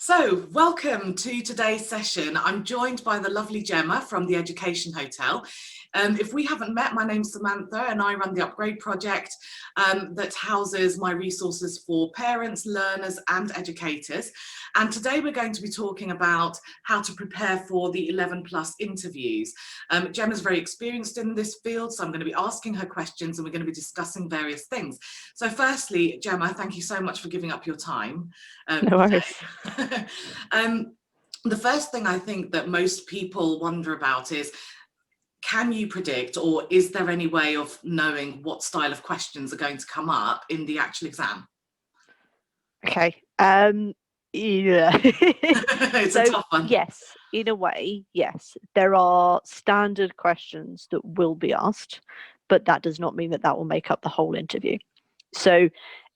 So, welcome to today's session. I'm joined by the lovely Jemma from the Education Hotel. If we haven't met, my name's Samantha and I run the Upgrade project that houses my resources for parents, learners and educators. And today we're going to be talking about how to prepare for the 11 plus interviews. Jemma's very experienced in this field, so I'm going to be asking her questions and we're going to be discussing various things. So firstly, Jemma, thank you so much for giving up your time. No worries. The first thing I think that most people wonder about is, can you predict, or is there any way of knowing what style of questions are going to come up in the actual exam? Okay. Yeah. It's a tough one. Yes, in a way, yes. There are standard questions that will be asked, but that does not mean that that will make up the whole interview. So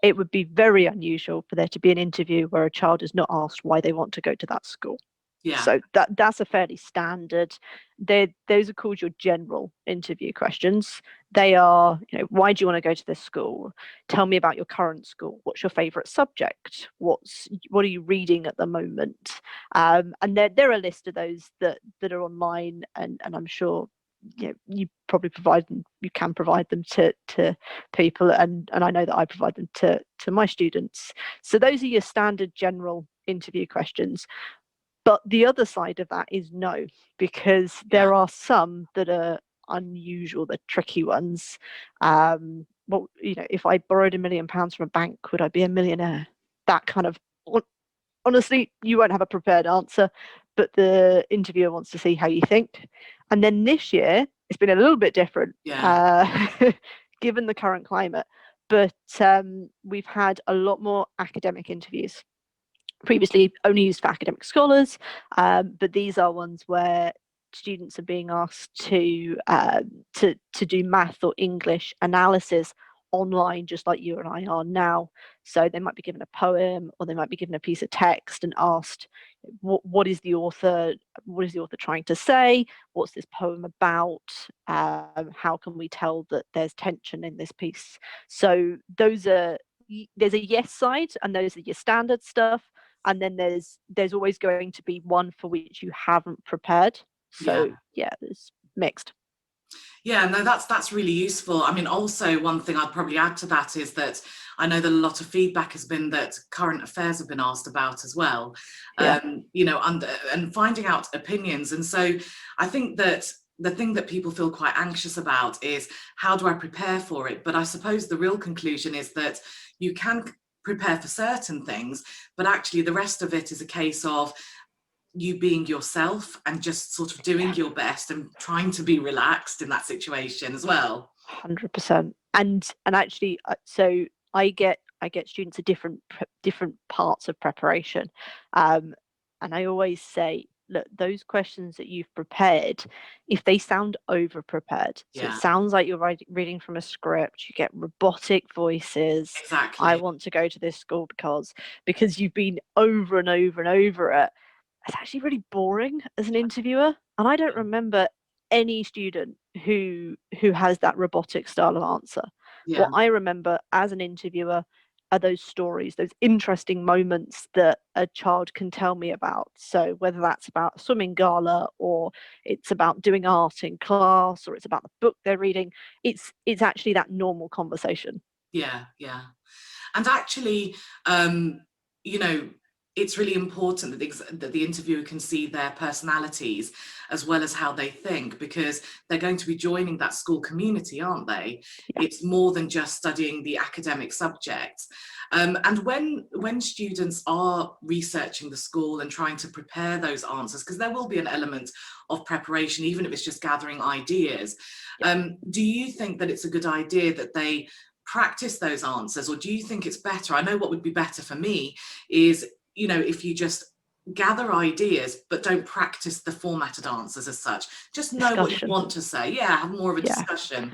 it would be very unusual for there to be an interview where a child is not asked why they want to go to that school. Yeah. So that's a fairly standard. Those are called your general interview questions. They are, why do you want to go to this school? Tell me about your current school. What's your favourite subject? What are you reading at the moment? And there are a list of those that are online, and I'm sure you probably you can provide them to people, and I know that I provide them to my students. So those are your standard general interview questions. But the other side of that is no, because there are some that are unusual, the tricky ones. Well, if I borrowed £1 million from a bank, would I be a millionaire? That kind of, honestly, you won't have a prepared answer, but the interviewer wants to see how you think. And then this year, it's been a little bit different, given the current climate. But we've had a lot more academic interviews. Previously only used for academic scholars, but these are ones where students are being asked to do math or English analysis online, just like you and I are now. So they might be given a poem, or they might be given a piece of text and asked, what is the author trying to say? What's this poem about? How can we tell that there's tension in this piece? So there's a yes side, and those are your standard stuff. And then there's always going to be one for which you haven't prepared. So yeah, it's mixed. Yeah, no, that's really useful. I mean, also one thing I'd probably add to that is that I know that a lot of feedback has been that current affairs have been asked about as well, and finding out opinions. And so I think that the thing that people feel quite anxious about is, how do I prepare for it? But I suppose the real conclusion is that you can prepare for certain things, but actually the rest of it is a case of you being yourself and just sort of doing your best and trying to be relaxed in that situation as well. 100%. And actually, so I get students at different parts of preparation, and I always say, look, those questions that you've prepared, if they sound over prepared, so it sounds like you're reading from a script, you get robotic voices. Exactly. I want to go to this school because you've been over and over and over it. It's actually really boring as an interviewer, and I don't remember any student who has that robotic style of answer. What I remember as an interviewer are those stories, those interesting moments that a child can tell me about. So whether that's about a swimming gala, or it's about doing art in class, or it's about the book they're reading, it's actually that normal conversation. Yeah. And actually, it's really important that the interviewer can see their personalities as well as how they think, because they're going to be joining that school community, aren't they? Yeah. It's more than just studying the academic subjects. And when students are researching the school and trying to prepare those answers, because there will be an element of preparation, even if it's just gathering ideas, do you think that it's a good idea that they practice those answers, or do you think it's better? I know what would be better for me is, if you just gather ideas but don't practice the formatted answers as such, just know what you want to say. Have more of a discussion.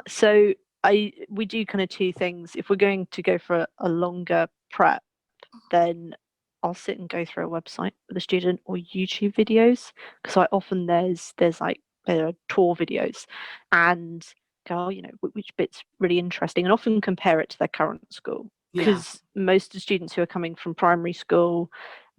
So we do kind of two things. If we're going to go for a longer prep, then I'll sit and go through a website with a student, or YouTube videos, because I often there's like there are tour videos, and go, which bit's really interesting, and often compare it to their current school, because most of the students who are coming from primary school,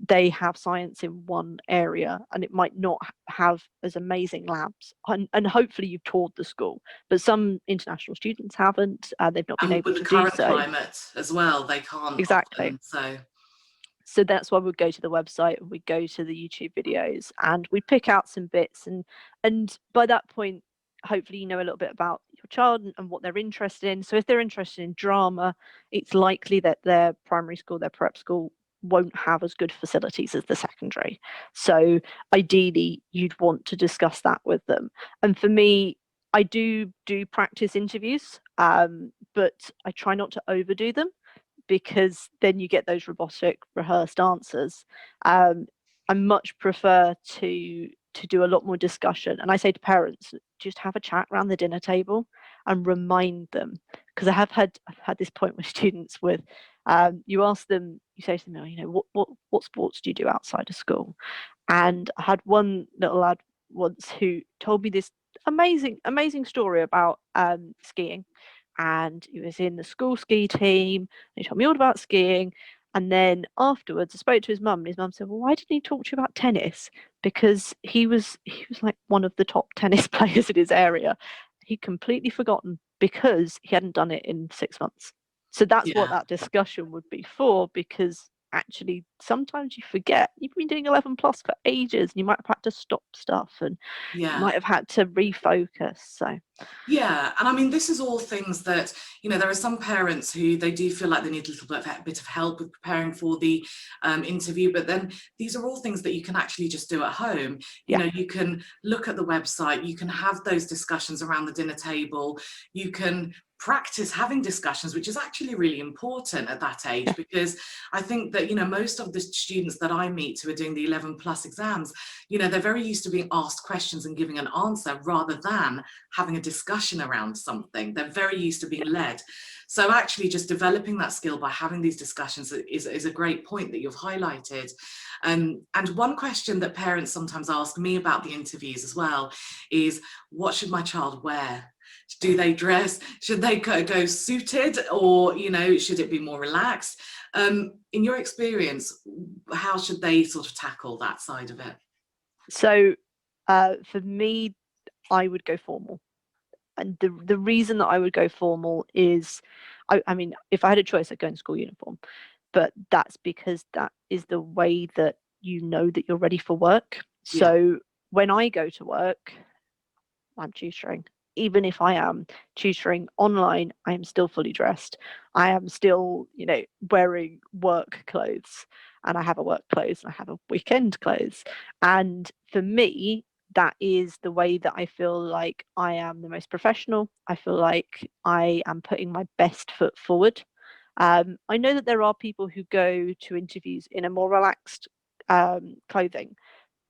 they have science in one area and it might not have as amazing labs. And hopefully you've toured the school, but some international students haven't. They've not been And able with the to do current so. climate as well, they can't Exactly. often. So So that's why we'd go to the website, we'd go to the YouTube videos, and we'd pick out some bits. And by that point, hopefully you know a little bit about your child and what they're interested in. So if they're interested in drama, it's likely that their primary school, their prep school, won't have as good facilities as the secondary. So ideally, you'd want to discuss that with them. And for me, I do practice interviews, but I try not to overdo them, because then you get those robotic rehearsed answers. I much prefer to do a lot more discussion. And I say to parents, just have a chat around the dinner table and remind them. Because I've had this point with students with, you ask them, you say to them, oh, you know, what sports do you do outside of school? And I had one little lad once who told me this amazing story about skiing, and he was in the school ski team, and he told me all about skiing. And then afterwards I spoke to his mum, and his mum said, well, why didn't he talk to you about tennis? Because he was like one of the top tennis players in his area. He'd completely forgotten because he hadn't done it in 6 months. So that's what yeah, that discussion would be for, because actually sometimes you forget. You've been doing 11 plus for ages, and you might have had to stop stuff, and you yeah. might have had to refocus. So Yeah, and I mean, this is all things that, there are some parents who they do feel like they need a little bit of help with preparing for the interview, but then these are all things that you can actually just do at home. yeah, You can look at the website, you can have those discussions around the dinner table, you can practice having discussions, which is actually really important at that age, yeah, because I think that, most of the students that I meet who are doing the 11 plus exams, they're very used to being asked questions and giving an answer rather than having a discussion around something. They're very used to being led. So actually just developing that skill by having these discussions is a great point that you've highlighted. And one question that parents sometimes ask me about the interviews as well is, what should my child wear? Do they dress? Should they go suited, or should it be more relaxed? In your experience, how should they sort of tackle that side of it? So for me, I would go formal. And the reason that I would go formal is, I mean, if I had a choice, I'd go in school uniform. But that's because that is the way that you know that you're ready for work. Yeah, So when I go to work, I'm tutoring. Even if I am tutoring online, I am still fully dressed. I am still, wearing work clothes, and I have a work clothes and I have a weekend clothes. And for me, that is the way that I feel like I am the most professional. I feel like I am putting my best foot forward. I know that there are people who go to interviews in a more relaxed clothing,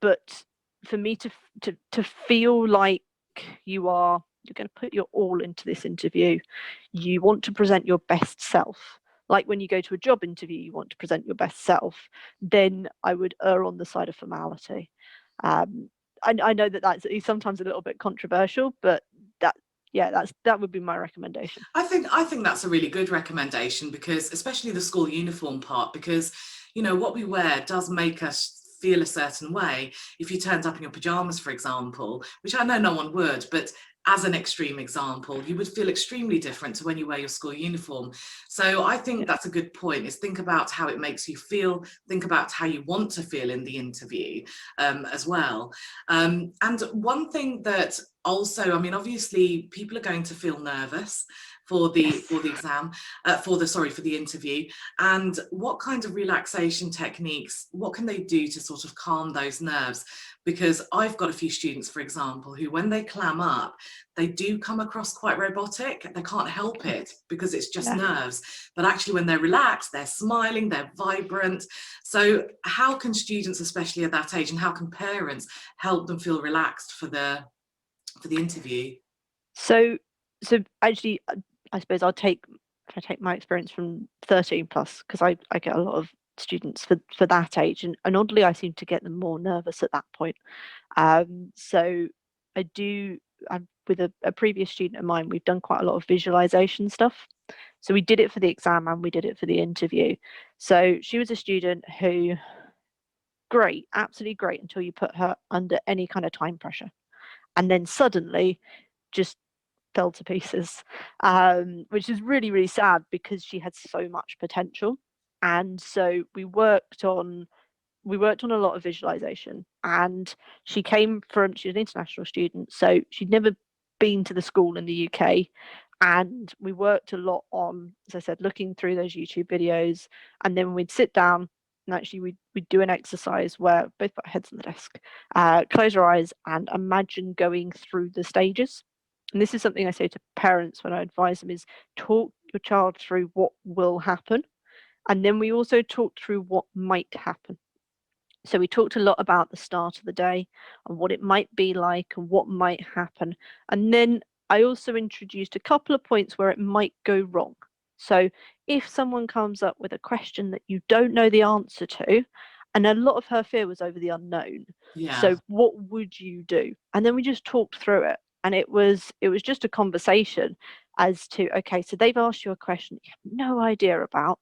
but for me to feel like you're going to put your all into this interview, you want to present your best self. Like when you go to a job interview, you want to present your best self. Then I would err on the side of formality. Um, I know that that's sometimes a little bit controversial, but that that would be my recommendation. I think that's a really good recommendation, because especially the school uniform part, because what we wear does make us feel a certain way. If you turned up in your pajamas, for example, which I know no one would, but as an extreme example, you would feel extremely different to when you wear your school uniform. So I think Yeah, that's a good point, is think about how it makes you feel, think about how you want to feel in the interview as well. And one thing that also, I mean, obviously people are going to feel nervous for yes. the exam, for the interview. And what kind of relaxation techniques, what can they do to sort of calm those nerves? Because I've got a few students, for example, who when they clam up, they do come across quite robotic. They can't help it because it's just Yeah. nerves. But actually when they're relaxed, they're smiling, they're vibrant. So how can students, especially at that age, and how can parents help them feel relaxed for the interview? So so actually, I suppose if I take my experience from 13 plus, because I get a lot of students for that age, and oddly I seem to get them more nervous at that point. So I do. I'm with a previous student of mine. We've done quite a lot of visualization stuff. So we did it for the exam and we did it for the interview. So she was a student who great, absolutely great, until you put her under any kind of time pressure. And then suddenly just fell to pieces, which is really, really sad because she had so much potential. And so we worked on a lot of visualization, and she was an international student, so she'd never been to the school in the UK. And we worked a lot on, as I said, looking through those YouTube videos, and then we'd sit down and actually we'd do an exercise where both put our heads on the desk, close our eyes and imagine going through the stages. And this is something I say to parents when I advise them: is talk your child through what will happen, and then we also talked through what might happen. So we talked a lot about the start of the day and what it might be like and what might happen. And then I also introduced a couple of points where it might go wrong. So if someone comes up with a question that you don't know the answer to, and a lot of her fear was over the unknown. Yeah. So what would you do? And then we just talked through it. And it was just a conversation as to, okay, so they've asked you a question you have no idea about.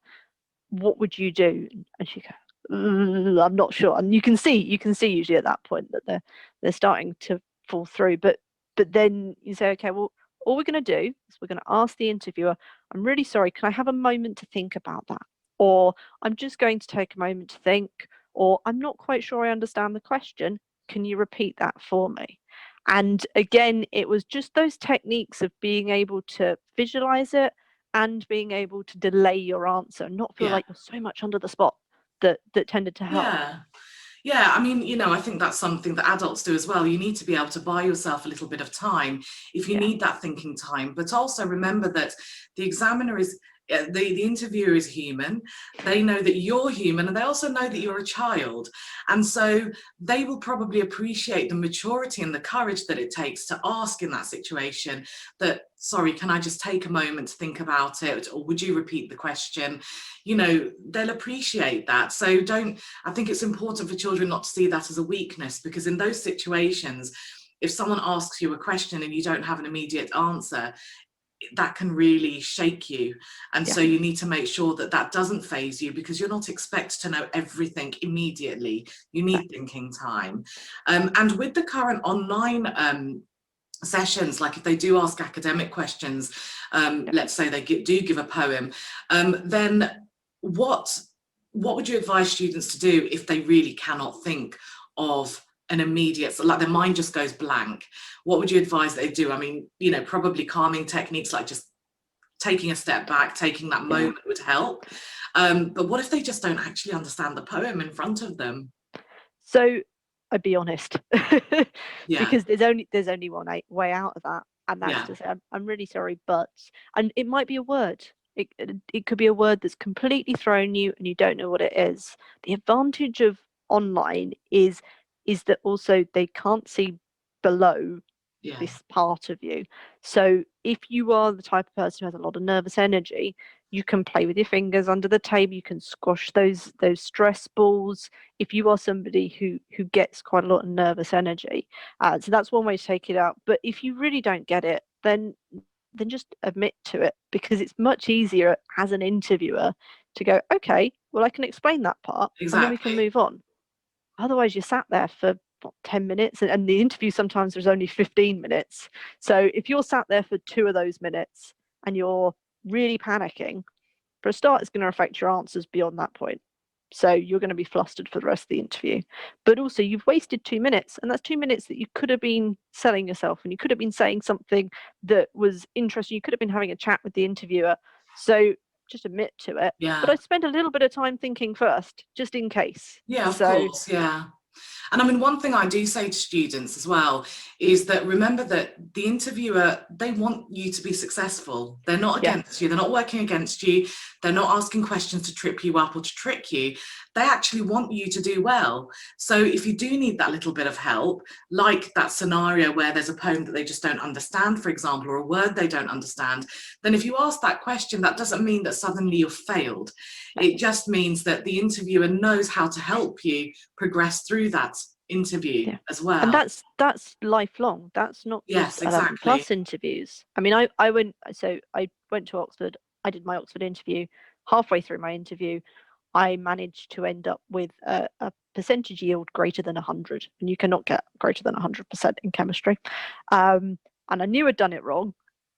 What would you do? And she goes, I'm not sure. And you can see usually at that point that they're starting to fall through. But then you say, okay, well, all we're going to do is we're going to ask the interviewer, I'm really sorry, can I have a moment to think about that? Or I'm just going to take a moment to think, or I'm not quite sure I understand the question. Can you repeat that for me? And again, it was just those techniques of being able to visualize it and being able to delay your answer and not feel Yeah. like you're so much under the spot, that tended to help. Yeah. Yeah, I mean, I think that's something that adults do as well. You need to be able to buy yourself a little bit of time if you Yeah, need that thinking time. But also remember that the examiner is, the interviewer is human. They know that you're human, and they also know that you're a child. And so they will probably appreciate the maturity and the courage that it takes to ask in that situation that, sorry, can I just take a moment to think about it? Or would you repeat the question? They'll appreciate that. So I think it's important for children not to see that as a weakness, because in those situations, if someone asks you a question and you don't have an immediate answer, that can really shake you. And yeah, so you need to make sure that that doesn't phase you, because you're not expected to know everything immediately. You need exactly. thinking time. And with the current online sessions, like if they do ask academic questions, Yeah. let's say they do give a poem, then what would you advise students to do if they really cannot think of an immediate, so like their mind just goes blank? What would you advise they do? I mean, probably calming techniques like just taking a step back, taking that Yeah. moment would help. But what if they just don't actually understand the poem in front of them? So I'd be honest, Yeah, because there's only one way out of that, and that's yeah, to say, I'm really sorry, but, and it might be a word. It could be a word that's completely thrown you and you don't know what it is. The advantage of online is that also they can't see below yeah, this part of you. So if you are the type of person who has a lot of nervous energy, you can play with your fingers under the table, you can squash those stress balls. If you are somebody who gets quite a lot of nervous energy, so that's one way to take it out. But if you really don't get it, then just admit to it, because it's much easier as an interviewer to go, okay, well, I can explain that part and then we can exactly. move on. Otherwise, you're sat there for what, 10 minutes, and the interview sometimes there's only 15 minutes. So if you're sat there for 2 of those minutes and you're really panicking, for a start, it's going to affect your answers beyond that point. So you're going to be flustered for the rest of the interview. But also, you've wasted 2 minutes, and that's 2 minutes that you could have been selling yourself, and you could have been saying something that was interesting. You could have been having a chat with the interviewer. So just admit to it. But Yeah, I spend a little bit of time thinking first, just in case. yeah, of So course, yeah. And I mean, one thing I do say to students as well is that remember that the interviewer, they want you to be successful. They're not yeah, against you. They're not working against you. They're not asking questions to trip you up or to trick you. They actually want you to do well. So if you do need that little bit of help, like that scenario where there's a poem that they just don't understand, for example, or a word they don't understand, then if you ask that question, that doesn't mean that suddenly you've failed. yeah, It just means that the interviewer knows how to help you progress through that interview yeah. as And well. that's lifelong. That's not just Yes, 11 exactly. plus interviews. I mean, I went to Oxford. I did my Oxford interview. Halfway through my interview, I managed to end up with a percentage yield greater than 100, and you cannot get greater than 100% in chemistry. And I knew I'd done it wrong,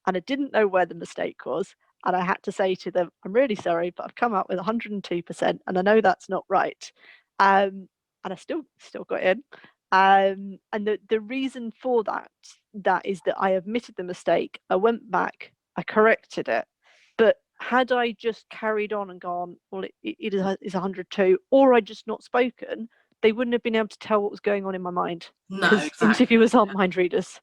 and I didn't know where the mistake was. And I had to say to them, I'm really sorry, but I've come out with 102%, and I know that's not right. And I still got in. And the reason for that is that I admitted the mistake. I went back, I corrected it. But had I just carried on and gone, well, it is 102, or I just not spoken, they wouldn't have been able to tell what was going on in my mind, No, because exactly. interviewers aren't mind readers.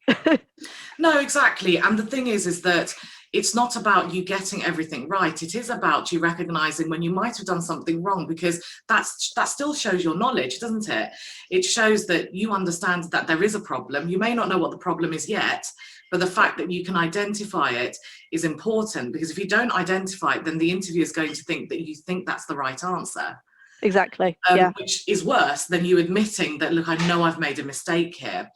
No, exactly. And the thing is that it's not about you getting everything right. It is about you recognizing when you might have done something wrong, because that still shows your knowledge, doesn't it? It shows that you understand that there is a problem. You may not know what the problem is yet, but the fact that you can identify it is important, because if you don't identify it, then the interviewer is going to think that you think that's the right answer. Exactly. Yeah. Which is worse than you admitting that, look, I know I've made a mistake here.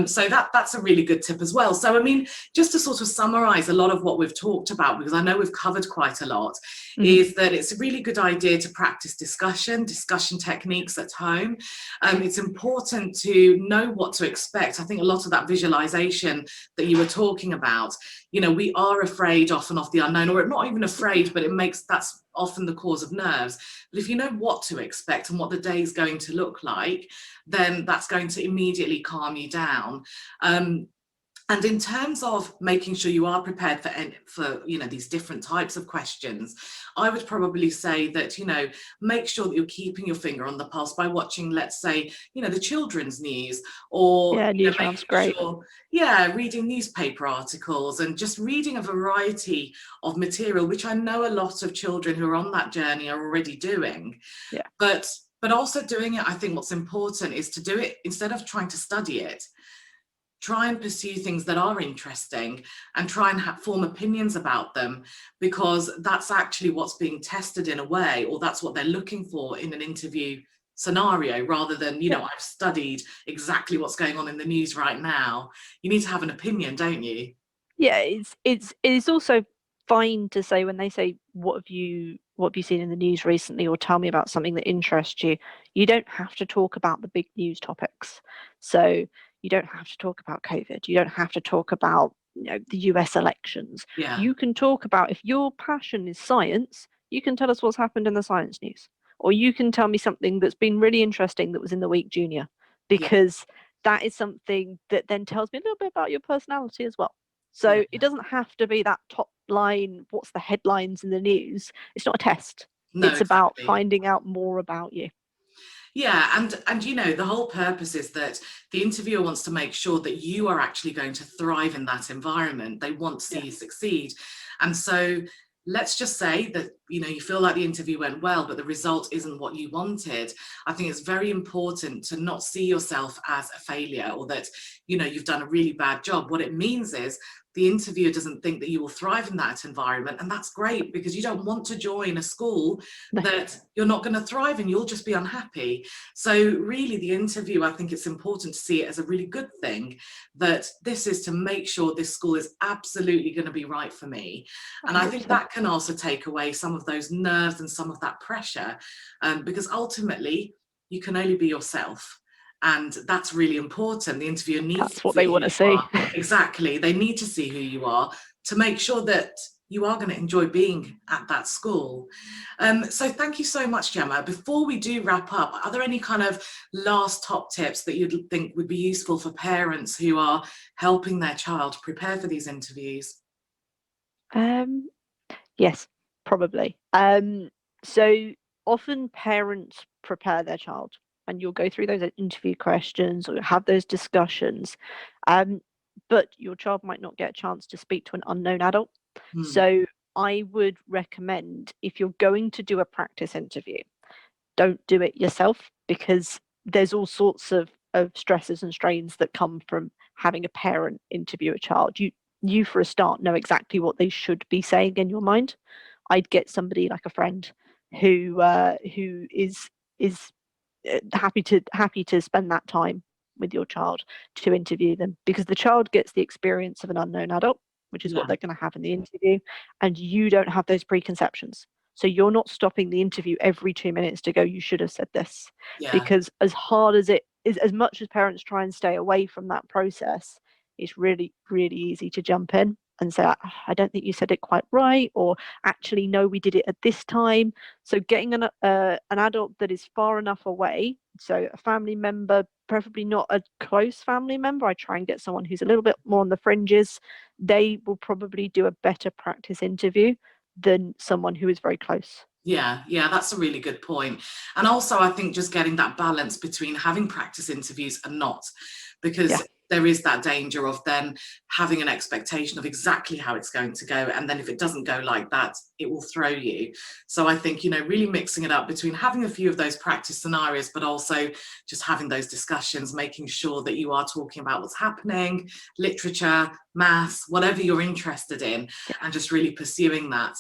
So that's a really good tip as well. So, I mean, just to sort of summarize a lot of what we've talked about, because I know we've covered quite a lot, is that it's a really good idea to practice discussion techniques at home. It's important to know what to expect. I think a lot of that visualization that you were talking about, you know, we are afraid often of the unknown, or not even afraid, but that's often the cause of nerves. But if you know what to expect and what the day is going to look like, then that's going to immediately calm you down. And in terms of making sure you are prepared for you know, these different types of questions, I would probably say that, you know, make sure that you're keeping your finger on the pulse by watching, let's say, you know, the children's news, or Yeah, you know, Newsround's great. sure, yeah, reading newspaper articles and just reading a variety of material, which I know a lot of children who are on that journey are already doing. Yeah. But also doing it, I think what's important is to do it instead of trying to study it. Try and pursue things that are interesting and try and form opinions about them, because that's actually what's being tested in a way, or that's what they're looking for in an interview scenario, rather than, you know, I've studied exactly what's going on in the news right now. You need to have an opinion, don't you? Yeah, it's also fine to say, when they say, what have you seen in the news recently, or tell me about something that interests you, you don't have to talk about the big news topics. So you don't have to talk about COVID, you don't have to talk about, you know, the US elections. Yeah, You can talk about, if your passion is science, you can tell us what's happened in the science news, or you can tell me something that's been really interesting that was in the week junior, yeah, because that is something that then tells me a little bit about your personality as well. yeah. So it doesn't have to be that top line, what's the headlines in the news. It's not a test. No, It's about exactly. finding out more about you. Yeah, and you know, the whole purpose is that the interviewer wants to make sure that you are actually going to thrive in that environment. They want to see Yeah. you succeed. And so let's just say that, you know, you feel like the interview went well, but the result isn't what you wanted. I think it's very important to not see yourself as a failure, or that, you know, you've done a really bad job. What it means is the interviewer doesn't think that you will thrive in that environment, and that's great, because you don't want to join a school No. that you're not going to thrive in. You'll just be unhappy. So really, the interview, I think it's important to see it as a really good thing, that this is to make sure this school is absolutely going to be right for me. And I think 100%. that can also take away some of those nerves and some of that pressure, because ultimately you can only be yourself. And that's really important. The interviewer needs That's to what they see who want to you see. are. Exactly. They need to see who you are to make sure that you are going to enjoy being at that school. So thank you so much, Gemma. Before we do wrap up, are there any kind of last top tips that you'd think would be useful for parents who are helping their child prepare for these interviews? Yes, probably. So often parents prepare their child, and you'll go through those interview questions, or you'll have those discussions, um, but your child might not get a chance to speak to an unknown adult. Hmm. So I would recommend, if you're going to do a practice interview, don't do it yourself, because there's all sorts of stresses and strains that come from having a parent interview a child. You for a start know exactly what they should be saying in your mind. I'd get somebody like a friend who is happy to spend that time with your child to interview them, because the child gets the experience of an unknown adult, which is Yeah, what they're going to have in the interview, and you don't have those preconceptions. So you're not stopping the interview every 2 minutes to go, you should have said this. Yeah. Because as hard as it is, as much as parents try and stay away from that process, it's really, really easy to jump in and say, I don't think you said it quite right, or actually, no, we did it at this time. So getting an adult that is far enough away, so a family member, preferably not a close family member. I try and get someone who's a little bit more on the fringes. They will probably do a better practice interview than someone who is very close. Yeah, that's a really good point. And also, I think just getting that balance between having practice interviews and not, because Yeah. there is that danger of then having an expectation of exactly how it's going to go. And then if it doesn't go like that, it will throw you. So I think, really mixing it up between having a few of those practice scenarios, but also just having those discussions, making sure that you are talking about what's happening, literature, maths, whatever you're interested in, Yeah. and just really pursuing that.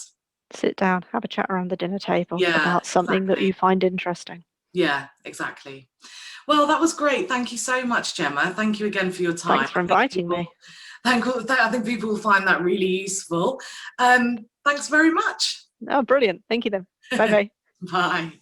Sit down, have a chat around the dinner table Yeah, about something that exactly. you find interesting. Yeah, exactly. Well, that was great. Thank you so much, Gemma. Thank you again for your time. Thanks for inviting me. I think people will find that really useful. Thanks very much. Oh, brilliant. Thank you then. Bye bye. Bye.